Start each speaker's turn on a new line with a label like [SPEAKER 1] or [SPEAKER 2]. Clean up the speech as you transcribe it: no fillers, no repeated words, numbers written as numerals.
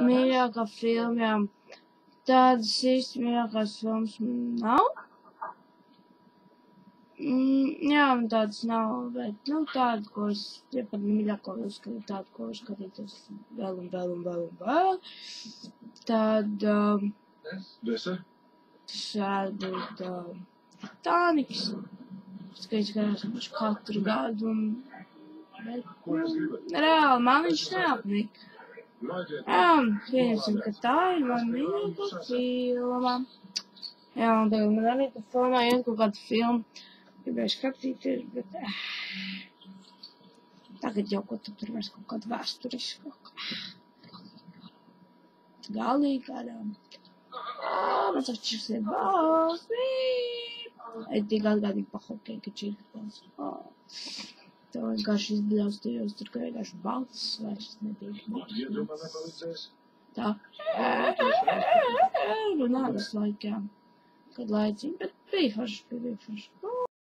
[SPEAKER 1] Mīļākā filma, jā. Tādas īsti mīļākās filmas nav. Jā, un tādas nav, bet, tāda, ko es par mīļāko uzskatu, tāda, ko es skatītos vēl. Tad, tas varētu būt Tāniks. Skaits garās katru gadu, bet, reāli man viņš neapnika. Jā, pieņemsim, ka tā ir man mīļākā filma. Jā, un tagad man arī pa filmā iet kaut kāda filma. Gribēju skatīties, bet tagad jau ko tur vairs kaut kāda vēsturisku. Galīgi kādām. Mēs atšķirs ir balsī. Es tik atgādīgi pa hokeju, ka čirkās. Tev vienkārši izbļaustījos, tur ka vienkārši balss vairs nebija. Tā. Runā visu laiku, jā. Kad laicīgi, bet bija forši.